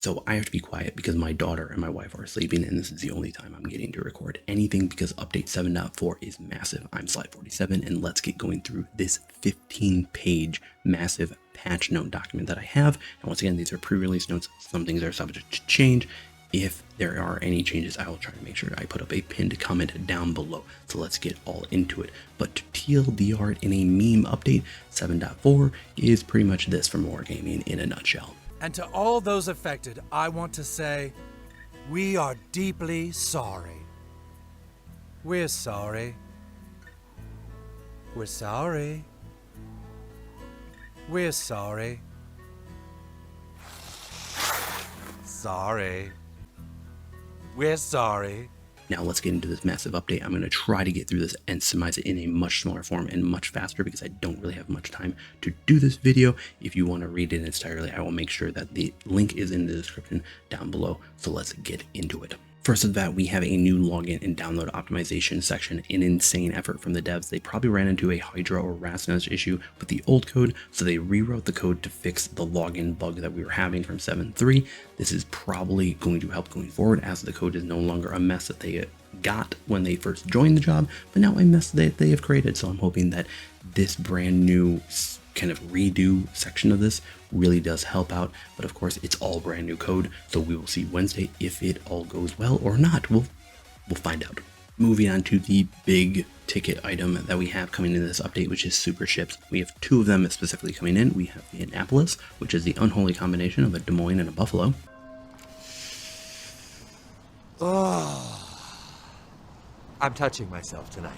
So I have to be quiet because my daughter and my wife are sleeping, and this is the only time I'm getting to record anything because update 7.4 is massive. I'm Slide 47, and let's get going through this 15-page massive patch note document that I have. And once again, these are pre-release notes. Some things are subject to change. If there are any changes, I will try to make sure I put up a pinned comment down below. So let's get all into it. But to TLDR in a meme update, 7.4 is pretty much this from Wargaming in a nutshell. And to all those affected, I want to say, we are deeply sorry. We're sorry. We're sorry. We're sorry. Sorry. We're sorry. Now let's get into this massive update. I'm going to try to get through this and summarize it in a much smaller form and much faster because I don't really have much time to do this video. If you want to read it entirely, I will make sure that the link is in the description down below. So let's get into it. First of that, we have a new login and download optimization section, an insane effort from the devs. They probably ran into a Hydra or Rasmus issue with the old code, so they rewrote the code to fix the login bug that we were having from 7.3. This is probably going to help going forward as the code is no longer a mess that they got when they first joined the job, but now a mess that they have created. So I'm hoping that this brand new kind of redo section of this really does help out, but of course it's all brand new code, so we will see Wednesday if it all goes well or not. We'll find out. Moving on to the big ticket item that we have coming in this update, which is Superships. We have two of them specifically coming in. We have the Annapolis, which is the unholy combination of a Des Moines and a Buffalo. Oh, I'm touching myself tonight.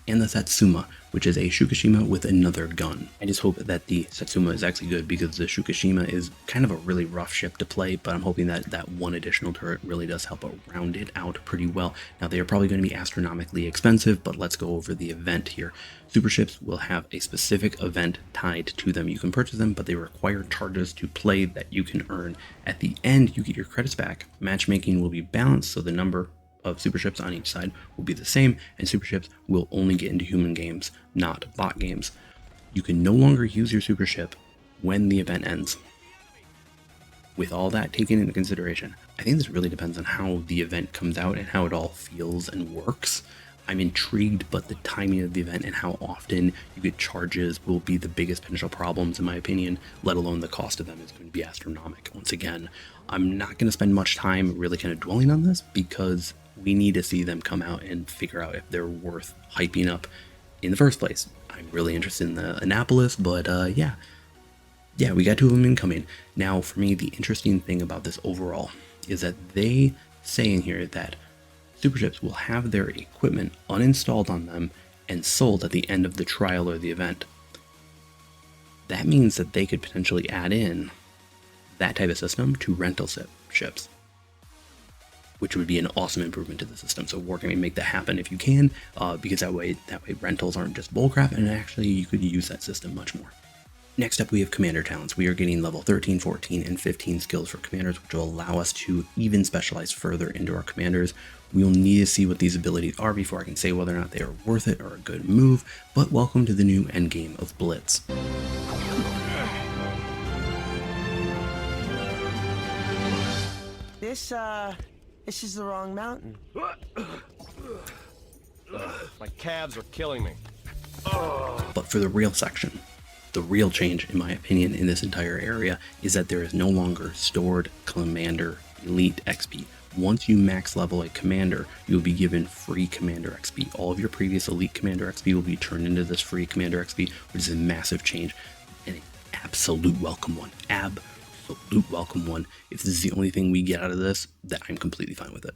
And the Satsuma, which is a Fukushima with another gun. I just hope that the Satsuma is actually good because the Fukushima is kind of a really rough ship to play, but I'm hoping that that one additional turret really does help round it out pretty well. Now they are probably going to be astronomically expensive, but let's go over the event here. Superships will have a specific event tied to them. You can purchase them, but they require charges to play that you can earn. At the end, you get your credits back. Matchmaking will be balanced, so the number of Superships on each side will be the same, and Superships will only get into human games, not bot games. You can no longer use your Supership when the event ends. With all that taken into consideration, I think this really depends on how the event comes out and how it all feels and works. I'm intrigued, but the timing of the event and how often you get charges will be the biggest potential problems in my opinion, let alone the cost of them is going to be astronomical. Once again, I'm not going to spend much time really kind of dwelling on this because we need to see them come out and figure out if they're worth hyping up in the first place. I'm really interested in the Annapolis, but yeah, we got two of them incoming. Now, for me, the interesting thing about this overall is that they say in here that Superships will have their equipment uninstalled on them and sold at the end of the trial or the event. That means that they could potentially add in that type of system to rental ships, which would be an awesome improvement to the system. So Wargaming, make that happen if you can, because that way rentals aren't just bullcrap, and actually you could use that system much more. Next up, we have commander talents. We are getting level 13, 14, and 15 skills for commanders, which will allow us to even specialize further into our commanders. We will need to see what these abilities are before I can say whether or not they are worth it or a good move, but welcome to the new endgame of Blitz. This is the wrong mountain. My calves are killing me. But for the real section, the real change, in my opinion, in this entire area is that there is no longer stored commander elite XP. Once you max level a commander, you'll be given free commander XP. All of your previous elite commander XP will be turned into this free commander XP, which is a massive change and an absolute welcome one. Absolute welcome one. If this is the only thing we get out of this, that I'm completely fine with it.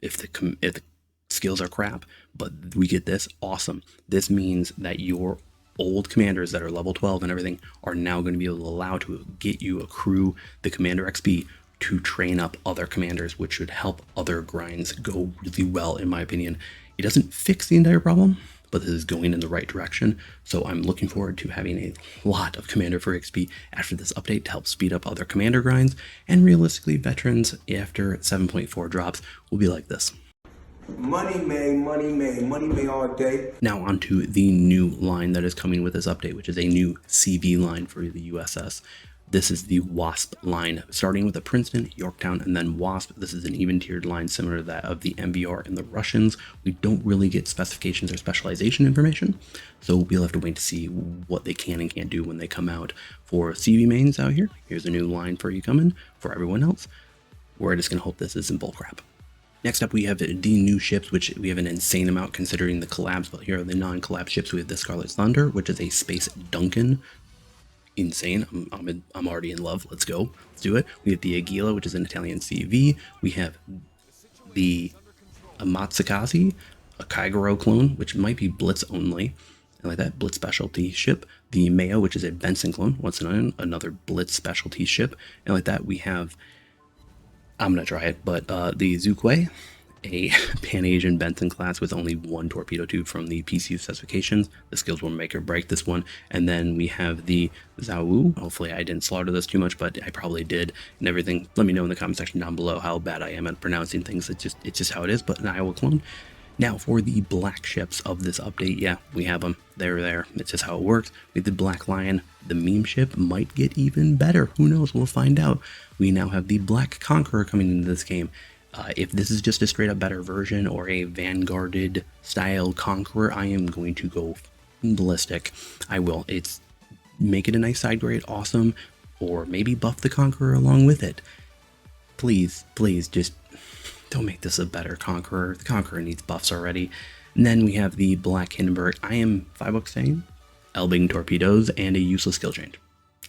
If the skills are crap, but we get this, awesome. This means that your old commanders that are level 12 and everything are now going to be able to allow to get you accrue the commander XP to train up other commanders, which should help other grinds go really well, in my opinion. It doesn't fix the entire problem, but this is going in the right direction. So I'm looking forward to having a lot of commander for XP after this update to help speed up other commander grinds. And realistically, veterans after 7.4 drops will be like this. Money made all day. Now onto the new line that is coming with this update, which is a new CV line for the USS. This is the WASP line, starting with the Princeton, Yorktown, and then WASP. This is an even tiered line similar to that of the MBR and the Russians. We don't really get specifications or specialization information, so we'll have to wait to see what they can and can't do when they come out. For CV mains out here, here's a new line for you coming. For everyone else, we're just going to hope this isn't bullcrap. Next up, we have the new ships, which we have an insane amount considering the collabs, but here are the non-collab ships. We have the Scarlet Thunder, which is a Space Duncan. Insane. I'm already in love. Let's go. Let's do it. We have the Aguila, which is an Italian CV. We have the Amatsukaze, a Kaigoro clone, which might be Blitz only. I like that. Blitz specialty ship. The Mayo, which is a Benson clone. Once again, another Blitz specialty ship. And like that, we have, I'm going to try it, but the Zukwe, a Pan-Asian Benson class with only one torpedo tube from the PCU specifications. The skills will make or break this one. And then we have the Zawu. Hopefully I didn't slaughter this too much, but I probably did and everything. Let me know in the comment section down below how bad I am at pronouncing things. It's just how it is, but an Iowa clone. Now for the black ships of this update, yeah, we have them. They're there. It's just how it works. We have the Black Lion. The meme ship might get even better. Who knows? We'll find out. We now have the Black Conqueror coming into this game. If this is just a straight up better version or a Vanguarded style Conqueror, I am going to go ballistic. I will. It's make it a nice side grade, awesome, or maybe buff the Conqueror along with it. Please, please, just don't make this a better Conqueror. The Conqueror needs buffs already. And then we have the Black Hindenburg. I am $5 saying Elbing torpedoes and a useless skill change.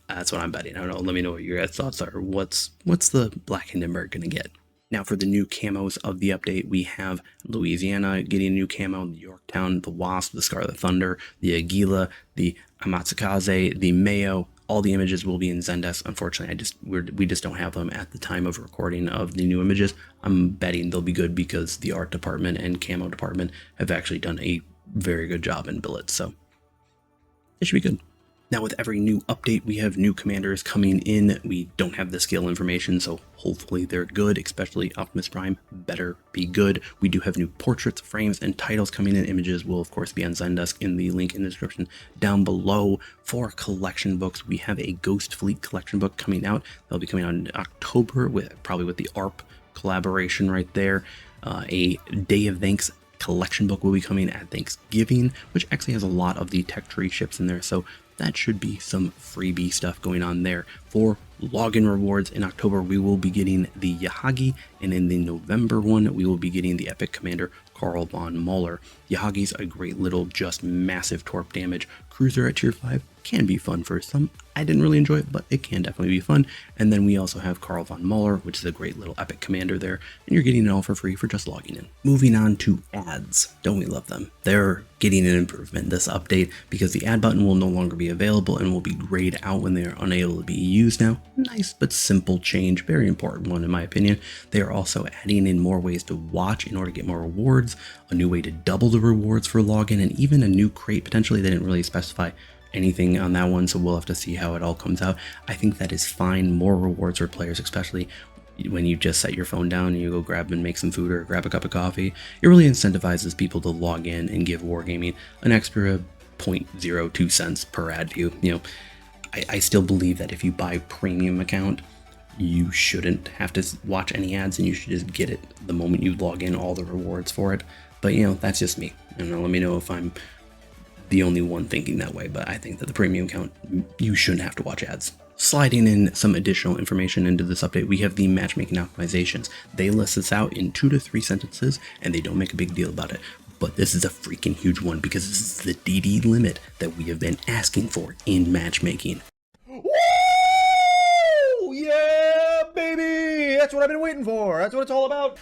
That's what I'm betting. I don't know. Let me know what your guys' thoughts are. What's the Black Hindenburg gonna get? Now for the new camos of the update, we have Louisiana getting a new camo, the Yorktown, the Wasp, the Scarlet Thunder, the Aguila, the Amatsukaze, the Mayo. All the images will be in Zendesk. Unfortunately, we just don't have them at the time of recording of the new images. I'm betting they'll be good because the art department and camo department have actually done a very good job in Blitz, so it should be good. Now with every new update, we have new commanders coming in. We don't have the skill information, so hopefully they're good, especially Optimus Prime better be good. We do have new portraits, frames, and titles coming in. Images will of course be on Zendesk in the link in the description down below. For collection books, we have a Ghost Fleet collection book coming out. They'll be coming out in October, probably with the ARP collaboration right there. A Day of Thanks collection book will be coming at Thanksgiving, which actually has a lot of the tech tree ships in there, so that should be some freebie stuff going on there. For login rewards in October, we will be getting the Yahagi, and in the November one, we will be getting the Epic Commander Karl von Muller. Yahagi's a great little, just massive torp damage cruiser at tier 5. Can be fun for some. I didn't really enjoy it, but it can definitely be fun. And then we also have Karl von Muller, which is a great little epic commander there, and you're getting it all for free for just logging in. Moving on to ads. Don't we love them? They're getting an improvement this update because the ad button will no longer be available and will be grayed out when they are unable to be used now. Nice but simple change, very important one in my opinion. They are also adding in more ways to watch in order to get more rewards, a new way to double the rewards for login, and even a new crate. Potentially they didn't really specify anything on that one, so we'll have to see how it all comes out. I think that is fine. More rewards for players, especially when you just set your phone down and you go grab and make some food or grab a cup of coffee. It really incentivizes people to log in and give Wargaming an extra 0.02 cents per ad view. You know, I still believe that if you buy premium account, you shouldn't have to watch any ads and you should just get it the moment you log in, all the rewards for it. But you know, that's just me. And let me know if I'm the only one thinking that way, but I think that the premium account, you shouldn't have to watch ads. Sliding in some additional information into this update, we have the matchmaking optimizations. They list this out in 2 to 3 sentences and they don't make a big deal about it. But this is a freaking huge one because this is the DD limit that we have been asking for in matchmaking. Woo! Yeah, baby! That's what I've been waiting for. That's what it's all about.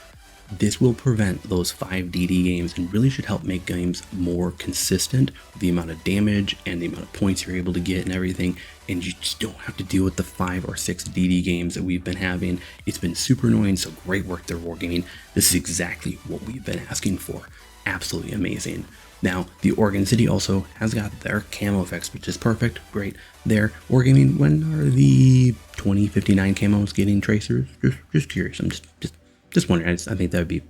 This will prevent those 5 DD games and really should help make games more consistent with the amount of damage and the amount of points you're able to get and everything, and you just don't have to deal with the 5 or 6 DD games that we've been having. It's been super annoying, so great work there, Wargaming. This is exactly what we've been asking for. Absolutely amazing. Now, the Oregon City also has got their camo effects, which is perfect, great. There, Wargaming, when are the 2059 camos getting tracers? Just curious, I'm just wondering. I think that would be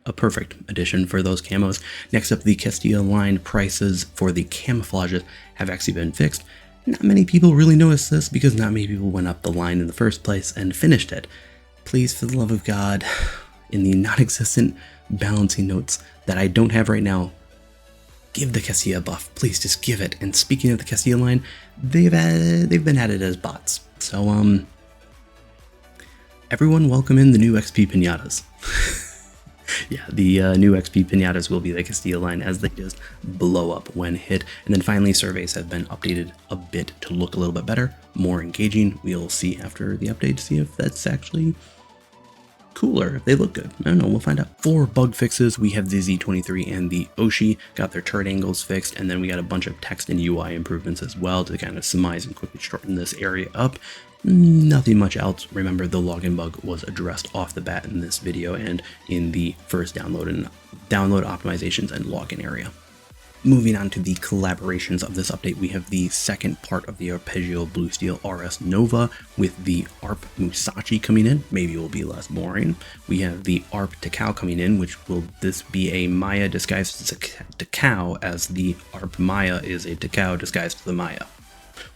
a perfect addition for those camos. Next up, the Castilla line prices for the camouflages have actually been fixed. Not many people really noticed this because not many people went up the line in the first place and finished it. Please, for the love of God, in the non-existent balancing notes that I don't have right now, give the Castilla a buff. Please just give it. And speaking of the Castilla line, they've been added as bots. So everyone welcome in the new XP pinatas. Yeah, the new XP pinatas will be the Castilla line as they just blow up when hit. And then finally, surveys have been updated a bit to look a little bit better, more engaging. We'll see after the update to see if that's actually cooler, if they look good. I don't know, we'll find out. For bug fixes, we have the Z23 and the Oshi got their turret angles fixed, and then we got a bunch of text and UI improvements as well to kind of surmise and quickly shorten this area up. Nothing much else. Remember, the login bug was addressed off the bat in this video and in the first download optimizations and login area. Moving on to the collaborations of this update, we have the second part of the Arpeggio Blue Steel RS Nova with the ARP Musashi coming in. Maybe it will be less boring. We have the ARP Takao coming in, which will this be a Maya disguised as a Takao, as the ARP Maya is a Takao disguised as the Maya.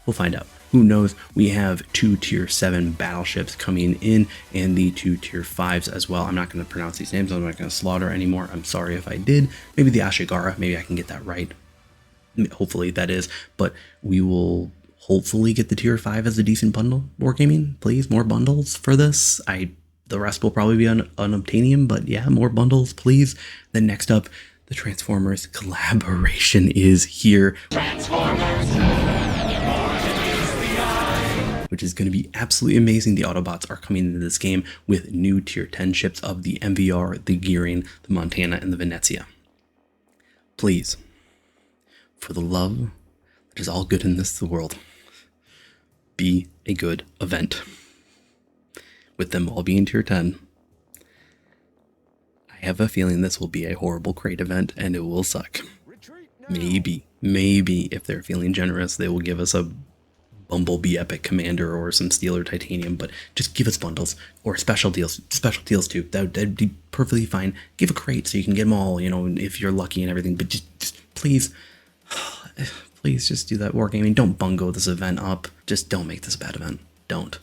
We'll find out. Who knows? We have 2 tier 7 battleships coming in and the 2 tier 5s as well. I'm not going to pronounce these names. I'm not going to slaughter anymore. I'm sorry if I did. Maybe the Ashigara. Maybe I can get that right. Hopefully that is. But we will hopefully get the tier 5 as a decent bundle. Wargaming, please. More bundles for this. The rest will probably be on Unobtainium. But yeah, more bundles, please. Then next up, the Transformers collaboration is here. Which is going to be absolutely amazing. The Autobots are coming into this game with new tier 10 ships of the MVR, the Gearing, the Montana, and the Venezia. Please, for the love that is all good in this world, be a good event. With them all being tier 10, I have a feeling this will be a horrible crate event and it will suck. Maybe if they're feeling generous, they will give us a Bumblebee Epic Commander or some Steel or Titanium, but just give us bundles or special deals too. That'd be perfectly fine. Give a crate so you can get them all, you know, if you're lucky and everything, but just please just do that. Wargaming, don't bungo this event up. Just don't make this a bad event. Don't.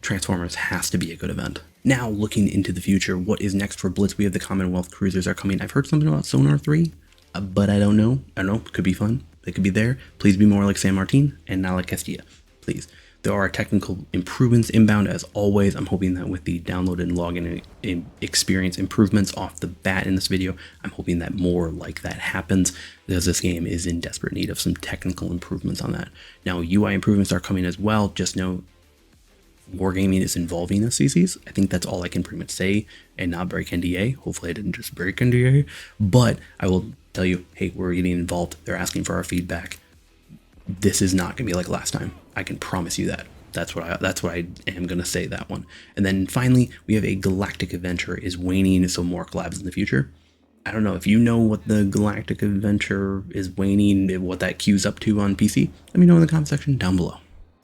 Transformers has to be a good event. Now, looking into the future, what is next for Blitz? We have the Commonwealth cruisers are coming. I've heard something about Sonar 3, but I don't know. Could be fun. They could be there. Please be more like San Martin and not like Castilla. Please. There are technical improvements inbound as always. I'm hoping that with the download and login experience improvements off the bat in this video, I'm hoping that more like that happens because this game is in desperate need of some technical improvements on that. Now, UI improvements are coming as well. Just know Wargaming is involving SCCs. I think that's all I can pretty much say and not break NDA. Hopefully I didn't just break NDA, but I will tell you, hey, we're getting involved. They're asking for our feedback. This is not gonna be like last time. I can promise you that. That's what I am gonna say, that one. And then finally, we have a Galactic Adventure is waning, so more collabs in the future. I don't know if you know what the Galactic Adventure is waning, what that queues up to on PC. Let me know in the comment section down below.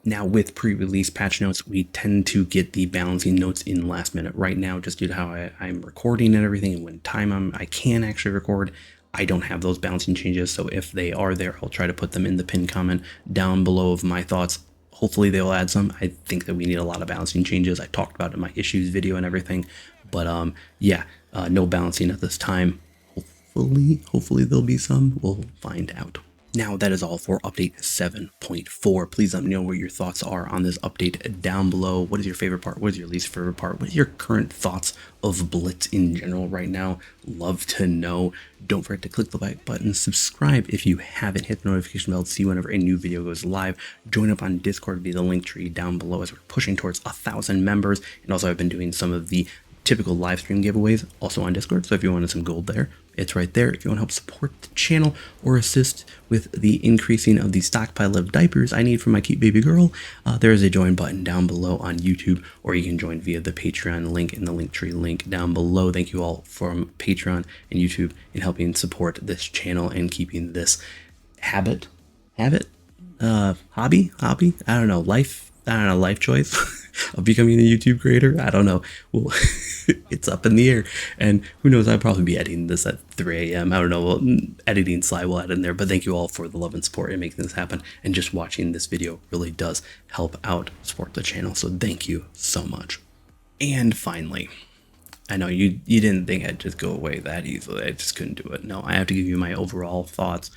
Now, with pre-release patch notes, we tend to get the balancing notes in last minute. Right now, just due to how I'm recording and everything, and when time I can actually record, I don't have those balancing changes. So if they are there, I'll try to put them in the pinned comment down below of my thoughts. Hopefully they'll add some. I think that we need a lot of balancing changes. I talked about it in my issues video and everything, but yeah, no balancing at this time. Hopefully there'll be some. We'll find out. Now, that is all for update 7.4. Please let me know what your thoughts are on this update down below. What is your favorite part? What is your least favorite part? What is your current thoughts of Blitz in general right now? Love to know. Don't forget to click the like button, subscribe if you haven't, hit the notification bell to see whenever a new video goes live. Join up on Discord via the link tree down below as we're pushing towards 1,000 members. And also I've been doing some of the typical live stream giveaways also on Discord, so if you wanted some gold there, it's right there. If you want to help support the channel or assist with the increasing of the stockpile of diapers I need for my cute baby girl, there is a join button down below on YouTube, or you can join via the Patreon link in the Linktree link down below. Thank you all from Patreon and YouTube in helping support this channel and keeping this hobby, I don't know, life I don't know, life choice of becoming a YouTube creator. I don't know. Well, it's up in the air. And who knows, I'll probably be editing this at 3 a.m. I don't know. Well, editing Sly will add in there. But thank you all for the love and support and making this happen. And just watching this video really does help out support the channel. So thank you so much. And finally, I know you didn't think I'd just go away that easily. I just couldn't do it. No, I have to give you my overall thoughts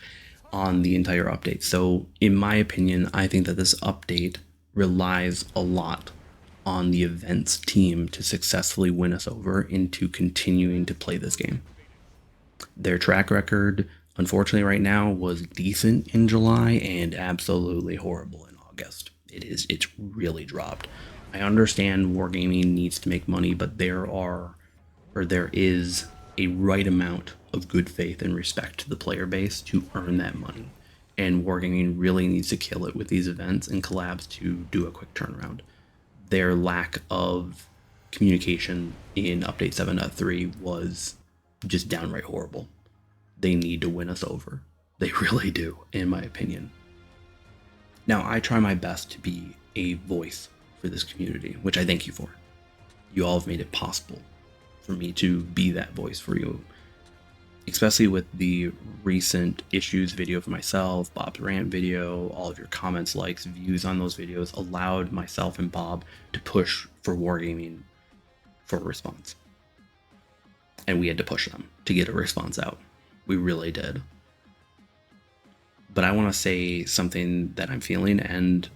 on the entire update. So in my opinion, I think that this update relies a lot on the events team to successfully win us over into continuing to play this game. Their track record, unfortunately right now, was decent in July and absolutely horrible in August. It's really dropped. I understand Wargaming needs to make money, but there is a right amount of good faith and respect to the player base to earn that money. And Wargaming really needs to kill it with these events and collabs to do a quick turnaround. Their lack of communication in Update 7.3 was just downright horrible. They need to win us over. They really do, in my opinion. Now, I try my best to be a voice for this community, which I thank you for. You all have made it possible for me to be that voice for you. Especially with the recent issues video for myself, Bob's rant video, all of your comments, likes, views on those videos allowed myself and Bob to push for Wargaming for a response. And we had to push them to get a response out. We really did. But I want to say something that I'm feeling, and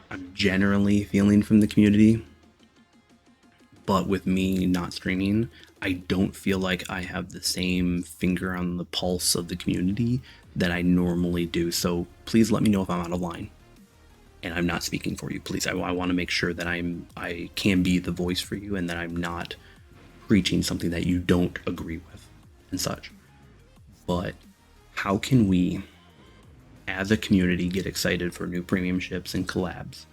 I'm generally feeling from the community. But with me not streaming, I don't feel like I have the same finger on the pulse of the community that I normally do. So please let me know if I'm out of line and I'm not speaking for you. Please, I want to make sure that I can be the voice for you and that I'm not preaching something that you don't agree with and such. But how can we, as a community, get excited for new premium ships and collabs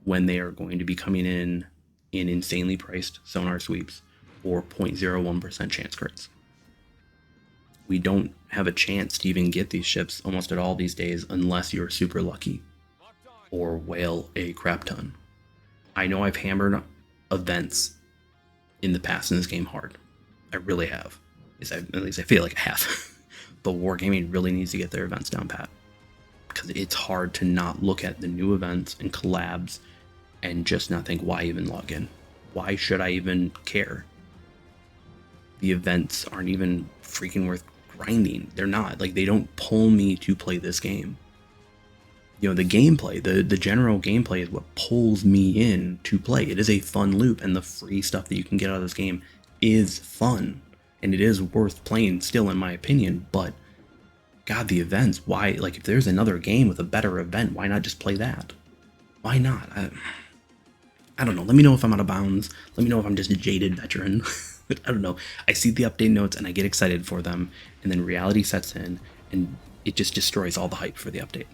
when they are going to be coming in insanely priced sonar sweeps or 0.01% chance crits? We don't have a chance to even get these ships almost at all these days unless you're super lucky or whale a crap ton. I know I've hammered events in the past in this game hard. I really have. At least I feel like I have. But Wargaming really needs to get their events down pat, because it's hard to not look at the new events and collabs and just not think, why even log in? Why should I even care? The events aren't even freaking worth grinding. They're not. Like, they don't pull me to play this game. You know, the gameplay, the general gameplay is what pulls me in to play. It is a fun loop, and the free stuff that you can get out of this game is fun. And it is worth playing still, in my opinion. But, God, the events, why? Like, if there's another game with a better event, why not just play that? Why not? I don't know. Let me know if I'm out of bounds. Let me know if I'm just a jaded veteran. I don't know. I see the update notes and I get excited for them, and then reality sets in and it just destroys all the hype for the update.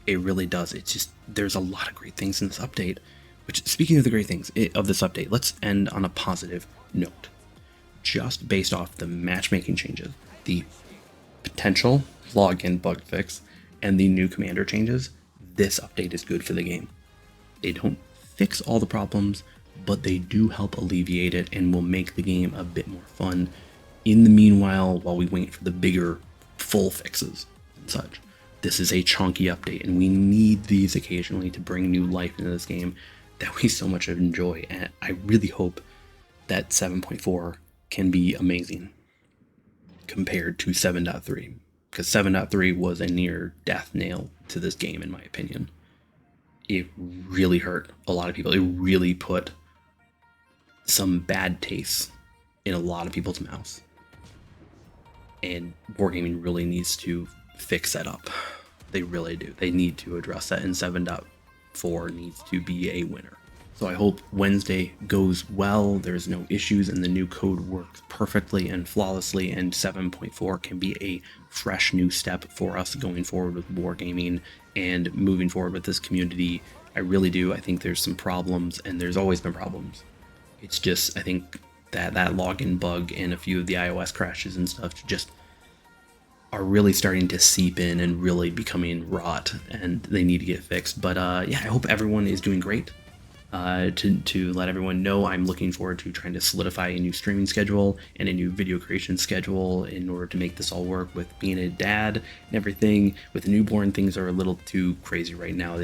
It really does. It's just, there's a lot of great things in this update. Which, speaking of the great things of this update, let's end on a positive note. Just based off the matchmaking changes, the potential login bug fix, and the new commander changes, this update is good for the game. They don't fix all the problems, but they do help alleviate it and will make the game a bit more fun in the meanwhile while we wait for the bigger full fixes and such. This is a chunky update, and we need these occasionally to bring new life into this game that we so much enjoy. And I really hope that 7.4 can be amazing compared to 7.3, because 7.3 was a near death nail to this game, in my opinion. It really hurt a lot of people. It really put some bad taste in a lot of people's mouths. And Wargaming really needs to fix that up. They really do. They need to address that, and 7.4 needs to be a winner. So I hope Wednesday goes well, there's no issues, and the new code works perfectly and flawlessly, and 7.4 can be a fresh new step for us going forward with Wargaming and moving forward with this community. I really do. I think there's some problems, and there's always been problems. It's just, I think that login bug and a few of the iOS crashes and stuff just are really starting to seep in and really becoming rot, and they need to get fixed. But yeah, I hope everyone is doing great. To let everyone know, I'm looking forward to trying to solidify a new streaming schedule and a new video creation schedule in order to make this all work. With being a dad and everything, with a newborn, things are a little too crazy right now.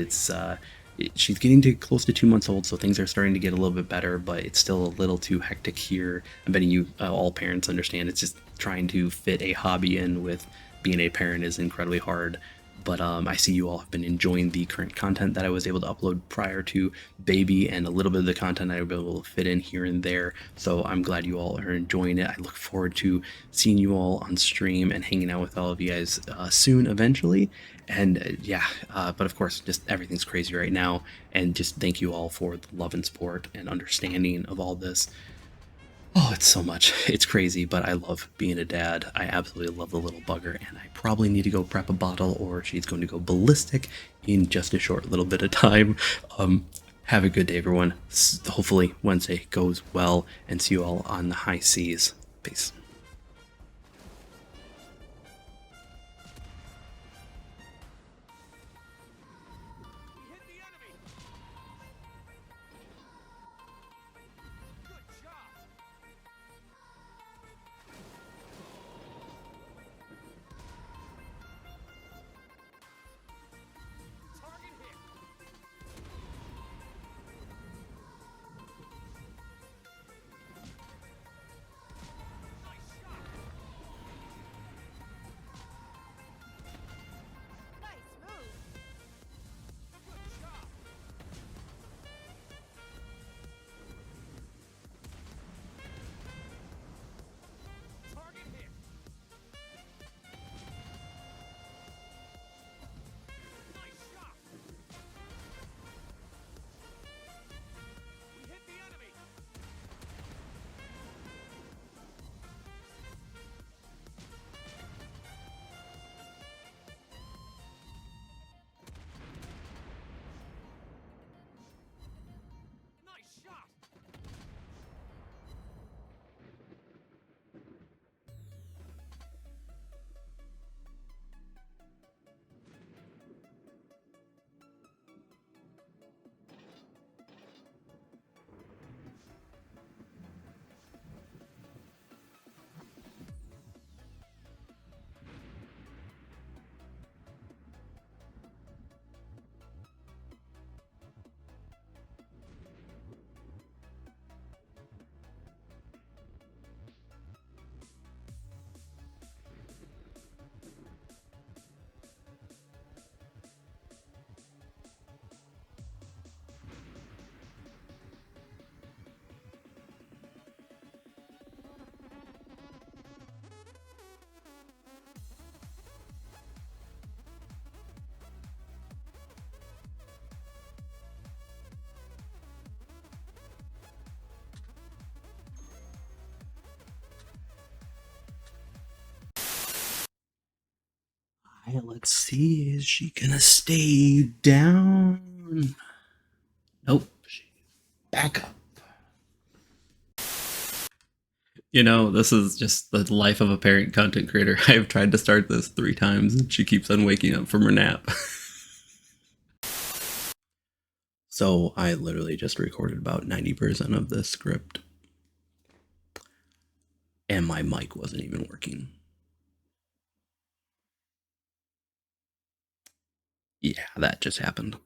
She's getting to close to 2 months old, so things are starting to get a little bit better, but it's still a little too hectic here. I'm betting you all parents understand. It's just trying to fit a hobby in with being a parent is incredibly hard. But I see you all have been enjoying the current content that I was able to upload prior to baby, and a little bit of the content I was able to fit in here and there. So I'm glad you all are enjoying it. I look forward to seeing you all on stream and hanging out with all of you guys soon, eventually. And yeah, but of course, just everything's crazy right now. And just thank you all for the love and support and understanding of all this. Oh, it's so much. It's crazy, but I love being a dad. I absolutely love the little bugger, and I probably need to go prep a bottle or she's going to go ballistic in just a short little bit of time. Have a good day, everyone. Hopefully Wednesday goes well, and see you all on the high seas. Peace. Let's see, is she gonna stay down? Nope. Back up. You know, this is just the life of a parent content creator. I have tried to start this 3 times and she keeps on waking up from her nap. So I literally just recorded about 90% of this script, and my mic wasn't even working. Yeah, that just happened.